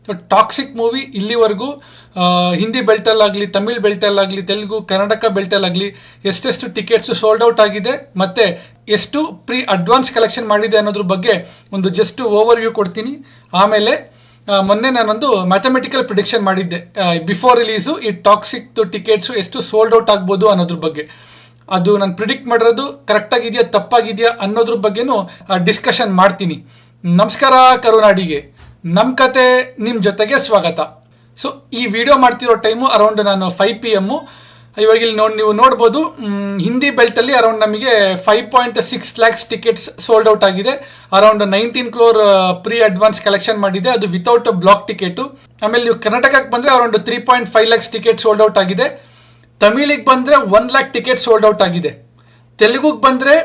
So toxic movie ಇಲ್ಲಿವರೆಗೂ ಹಿಂದಿ ಬೆಲ್ಟಲ್ಲಾಗಲಿ, ತಮಿಳ್ ಬೆಲ್ಟಲ್ಲಾಗಲಿ, ತೆಲುಗು, ಕರ್ನಾಟಕ ಬೆಲ್ಟಲ್ಲಾಗಲಿ ಎಷ್ಟೆಷ್ಟು tickets sold out ಆಗಿದೆ ಮತ್ತು ಎಷ್ಟು ಪ್ರೀ ಅಡ್ವಾನ್ಸ್ ಕಲೆಕ್ಷನ್ ಮಾಡಿದೆ ಅನ್ನೋದ್ರ ಬಗ್ಗೆ ಒಂದು ಜಸ್ಟ್ ಓವರ್ ವ್ಯೂ ಕೊಡ್ತೀನಿ. ಆಮೇಲೆ ಮೊನ್ನೆ ನಾನೊಂದು ಮ್ಯಾಥಮೆಟಿಕಲ್ ಪ್ರಿಡಿಕ್ಷನ್ ಮಾಡಿದ್ದೆ, ಬಿಫೋರ್ ರಿಲೀಸು ಈ ಟಾಕ್ಸಿಕ್ದು ಟಿಕೆಟ್ಸು ಎಷ್ಟು ಸೋಲ್ಡ್ ಔಟ್ ಆಗ್ಬೋದು ಅನ್ನೋದ್ರ ಬಗ್ಗೆ. ಅದು ನಾನು ಪ್ರಿಡಿಕ್ಟ್ ಮಾಡಿರೋದು ಕರೆಕ್ಟಾಗಿದೆಯಾ ತಪ್ಪಾಗಿದೆಯಾ ಅನ್ನೋದ್ರ ಬಗ್ಗೆನೂ ಡಿಸ್ಕಷನ್ ಮಾಡ್ತೀನಿ. ನಮಸ್ಕಾರ ಕರುನಾಡಿಗೆ, ನಮ್ಮ ಕತೆ ನಿಮ್ಮ ಜೊತೆಗೆ ಸ್ವಾಗತ. ಸೊ ಈ ವಿಡಿಯೋ ಮಾಡ್ತಿರೋ ಟೈಮು ಅರೌಂಡ್ ನಾನು 5 PM. ಇವಾಗ ಇಲ್ಲಿ ನೀವು ನೋಡ್ಬೋದು, ಹಿಂದಿ ಬೆಲ್ಟಲ್ಲಿ ಅರೌಂಡ್ ನಮಗೆ 5.6 lakhs ಟಿಕೆಟ್ಸ್ ಸೋಲ್ಡ್ ಔಟ್ ಆಗಿದೆ. Around 19 crore pre advance collection ಮಾಡಿದೆ, ಅದು ವಿತೌಟ್ ಬ್ಲಾಕ್ ಟಿಕೆಟು. ಆಮೇಲೆ ನೀವು ಕರ್ನಾಟಕಕ್ಕೆ ಬಂದರೆ around 3.5 lakhs ticket sold out ಆಗಿದೆ. ತಮಿಳಿಗೆ ಬಂದರೆ 1 lakh ಟಿಕೆಟ್ ಸೋಲ್ಡ್ ಔಟ್ ಆಗಿದೆ. ತೆಲುಗುಗೆ ಬಂದರೆ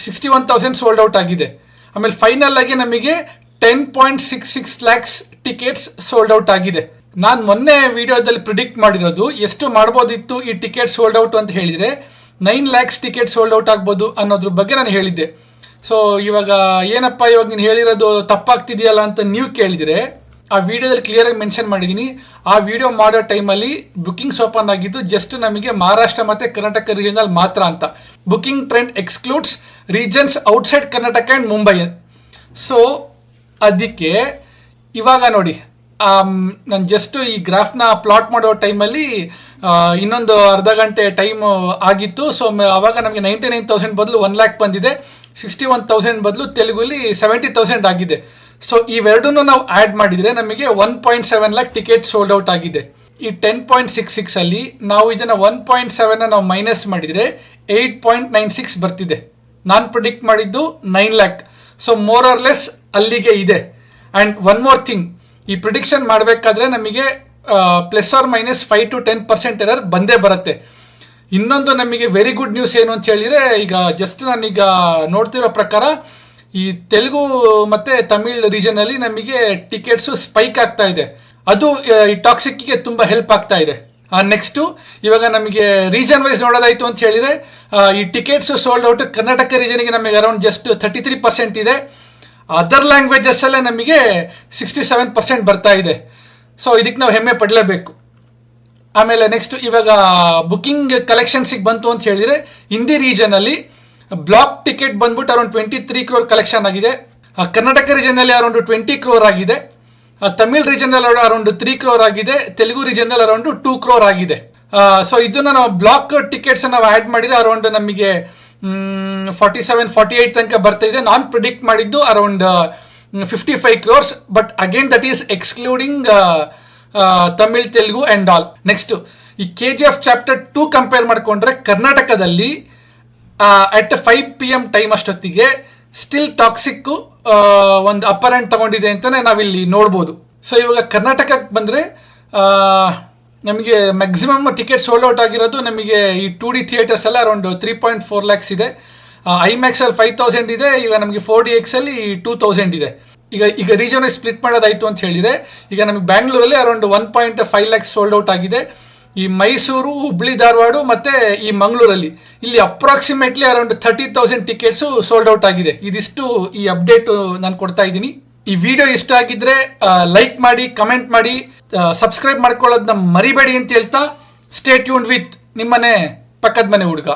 61,000 ಸೋಲ್ಡ್ ಔಟ್ ಆಗಿದೆ. ಆಮೇಲೆ ಫೈನಲ್ ಆಗಿ ನಮಗೆ 10.66 lakhs ಟಿಕೆಟ್ಸ್ ಸೋಲ್ಡ್ ಔಟ್ ಆಗಿದೆ. ನಾನು ಮೊನ್ನೆ ವಿಡಿಯೋದಲ್ಲಿ ಪ್ರಿಡಿಕ್ಟ್ ಮಾಡಿರೋದು ಎಷ್ಟು ಮಾಡ್ಬೋದಿತ್ತು ಈ ಟಿಕೆಟ್ ಸೋಲ್ಡ್ ಔಟ್ ಅಂತ ಹೇಳಿದರೆ 9 lakhs ಟಿಕೆಟ್ ಸೋಲ್ಡ್ ಔಟ್ ಆಗ್ಬೋದು ಅನ್ನೋದ್ರ ಬಗ್ಗೆ ನಾನು ಹೇಳಿದ್ದೆ. ಸೊ ಇವಾಗ ಏನಪ್ಪ ಇವಾಗ ನೀನು ಹೇಳಿರೋದು ತಪ್ಪಾಗ್ತಿದೆಯಲ್ಲ ಅಂತ ನೀವು ಕೇಳಿದರೆ, ಆ ವಿಡಿಯೋದಲ್ಲಿ ಕ್ಲಿಯರಾಗಿ ಮೆನ್ಷನ್ ಮಾಡಿದ್ದೀನಿ. ಆ ವಿಡಿಯೋ ಮಾಡೋ ಟೈಮಲ್ಲಿ ಬುಕಿಂಗ್ಸ್ ಓಪನ್ ಆಗಿದ್ದು ಜಸ್ಟ್ ನಮಗೆ ಮಹಾರಾಷ್ಟ್ರ ಮತ್ತು ಕರ್ನಾಟಕ ರೀಜನಲ್ಲಿ ಮಾತ್ರ ಅಂತ. Booking trend excludes regions outside Karnataka and Mumbai. So ಅದಕ್ಕೆ ಇವಾಗ ನೋಡಿ, ನಾನು ಜಸ್ಟ್ ಈ ಗ್ರಾಫ್ನ ಪ್ಲಾಟ್ ಮಾಡೋ ಟೈಮಲ್ಲಿ ಇನ್ನೊಂದು ಅರ್ಧ ಗಂಟೆ ಟೈಮ್ ಆಗಿತ್ತು. ಸೊ ಆವಾಗ ನಮಗೆ 99,000 ಬದಲು 1 lakh ಬಂದಿದೆ, 61,000 ಬದಲು ತೆಲುಗುಲಿ 70,000 ಆಗಿದೆ. ಸೊ ಇವೆರಡನ್ನೂ ನಾವು ಆ್ಯಡ್ ಮಾಡಿದರೆ ನಮಗೆ 1.7 lakh ಟಿಕೆಟ್ ಸೋಲ್ಡ್ ಔಟ್ ಆಗಿದೆ. ಈ 10.66 ಅಲ್ಲಿ ನಾವು ಇದನ್ನು 1.7 ನಾವು ಮೈನಸ್ ಮಾಡಿದರೆ 8.96 ಬರ್ತಿದೆ. ನಾನು ಪ್ರಿಡಿಕ್ಟ್ ಮಾಡಿದ್ದು 9 lakh. So more or less ಅಲ್ಲಿಗೆ ಇದೆ. ಆ್ಯಂಡ್ ಒನ್ ಮೋರ್ ಥಿಂಗ್, ಈ ಪ್ರಿಡಿಕ್ಷನ್ ಮಾಡಬೇಕಾದ್ರೆ ನಮಗೆ ±5 to 10% ಎರರ್ ಬಂದೇ ಬರುತ್ತೆ. ಇನ್ನೊಂದು ನಮಗೆ ವೆರಿ ಗುಡ್ ನ್ಯೂಸ್ ಏನು ಅಂತ ಹೇಳಿದರೆ, ಈಗ ಜಸ್ಟ್ ನಾನೀಗ ನೋಡ್ತಿರೋ ಪ್ರಕಾರ ಈ ತೆಲುಗು ಮತ್ತು ತಮಿಳ್ ರೀಜನಲ್ಲಿ ನಮಗೆ ಟಿಕೆಟ್ಸು ಸ್ಪೈಕ್ ಆಗ್ತಾ ಇದೆ. ಅದು ಈ ಟಾಕ್ಸಿಕ್ಕಿಗೆ ತುಂಬ ಹೆಲ್ಪ್ ಆಗ್ತಾ ಇದೆ. ನೆಕ್ಸ್ಟು ಇವಾಗ ನಮಗೆ ರೀಜನ್ ವೈಸ್ ನೋಡೋದಾಯಿತು ಅಂತ ಹೇಳಿದರೆ, ಈ ಟಿಕೆಟ್ಸು ಸೋಲ್ಡ್ ಔಟ್ ಕರ್ನಾಟಕ ರೀಜನಿಗೆ ನಮಗೆ ಅರೌಂಡ್ ಜಸ್ಟ್ 33% ಇದೆ. ಅದರ್ ಲ್ಯಾಂಗ್ವೇಜಸ್ಸಲ್ಲೇ ನಮಗೆ 67% ಬರ್ತಾ ಇದೆ. ಸೊ ಇದಕ್ಕೆ ನಾವು ಹೆಮ್ಮೆ ಪಡಲೇಬೇಕು. ಆಮೇಲೆ ನೆಕ್ಸ್ಟ್ ಇವಾಗ ಬುಕಿಂಗ್ ಕಲೆಕ್ಷನ್ಸಿಗೆ ಬಂತು ಅಂತ ಹೇಳಿದರೆ, ಹಿಂದಿ ರೀಜನಲ್ಲಿ ಬ್ಲಾಕ್ ಟಿಕೆಟ್ ಬಂದ್ಬಿಟ್ಟು ಅರೌಂಡ್ 23 crore ಕಲೆಕ್ಷನ್ ಆಗಿದೆ. ಕರ್ನಾಟಕ ರೀಜನಲ್ಲಿ ಅರೌಂಡ್ 20 crore ಆಗಿದೆ. ತಮಿಳ್ ರೀಜನಲ್ಲಿ ಅರೌಂಡ್ 3 crore ಆಗಿದೆ. ತೆಲುಗು ರೀಜನಲ್ಲಿ ಅರೌಂಡ್ 2 crore ಆಗಿದೆ. ಸೊ ಇದನ್ನು ನಾವು ಬ್ಲಾಕ್ ಟಿಕೆಟ್ಸ್ ನಾವು ಆ್ಯಡ್ ಮಾಡಿದರೆ ಅರೌಂಡ್ ನಮಗೆ 47-48 ತನಕ ಬರ್ತಾ ಇದೆ. ನಾನು ಪ್ರಿಡಿಕ್ಟ್ ಮಾಡಿದ್ದು around 55 crores, but again that is excluding Tamil, Telugu and all. Next ಈ KGF ಚಾಪ್ಟರ್ 2 ಕಂಪೇರ್ ಮಾಡಿಕೊಂಡ್ರೆ ಕರ್ನಾಟಕದಲ್ಲಿ ಅಟ್ 5 PM ಟೈಮ್ ಅಷ್ಟೊತ್ತಿಗೆ ಸ್ಟಿಲ್ ಟಾಕ್ಸಿಕ್ಕು ಒಂದು ಅಪ್ಪರ್ ಹ್ಯಾಂಡ್ ತಗೊಂಡಿದೆ ಅಂತಲೇ ನಾವಿಲ್ಲಿ ನೋಡ್ಬೋದು. ಸೊ ಇವಾಗ ಕರ್ನಾಟಕಕ್ಕೆ ಬಂದರೆ ನಮಗೆ ಮ್ಯಾಕ್ಸಿಮಮ್ ಟಿಕೆಟ್ ಸೋಲ್ಡ್ ಔಟ್ ಆಗಿರೋದು ನಮಗೆ ಈ 2D ಥಿಯೇಟರ್ಸ್ ಎಲ್ಲ ಅರೌಂಡ್ 3.4 lakhs ಇದೆ. ಐಮ್ಯಾಕ್ಸಲ್ಲಿ 5,000 ಇದೆ. ಈಗ ನಮಗೆ 4DXಲ್ಲಿ 2,000 ಇದೆ. ಈಗ ರೀಜನ್ ಸ್ಪ್ಲಿಟ್ ಮಾಡೋದಾಯಿತು ಅಂತ ಹೇಳಿದರೆ, ಈಗ ನಮಗೆ ಬ್ಯಾಂಗ್ಳೂರಲ್ಲಿ ಅರೌಂಡ್ 1.5 lakhs ಸೋಲ್ಡ್ ಔಟ್ ಆಗಿದೆ. ಈ ಮೈಸೂರು, ಹುಬ್ಳಿ, ಧಾರವಾಡ ಮತ್ತು ಈ ಮಂಗಳೂರಲ್ಲಿ ಇಲ್ಲಿ approximately around 30,000 tickets sold out ಆಗಿದೆ. ಇದಿಷ್ಟು ಈ ಅಪ್ಡೇಟು ನಾನು ಕೊಡ್ತಾ ಇದ್ದೀನಿ. ಈ ವಿಡಿಯೋ ಇಷ್ಟ ಆಗಿದ್ರೆ ಲೈಕ್ ಮಾಡಿ, ಕಮೆಂಟ್ ಮಾಡಿ, ಸಬ್ಸ್ಕ್ರೈಬ್ ಮಾಡ್ಕೊಳ್ಳೋದನ್ನ ಮರಿಬೇಡಿ ಅಂತ ಹೇಳ್ತಾ, ಸ್ಟೇ ಟ್ಯೂನ್ಡ್ ವಿತ್ ನಿಮ್ಮನೆ ಪಕ್ಕದ ಮನೆ ಹುಡುಗ.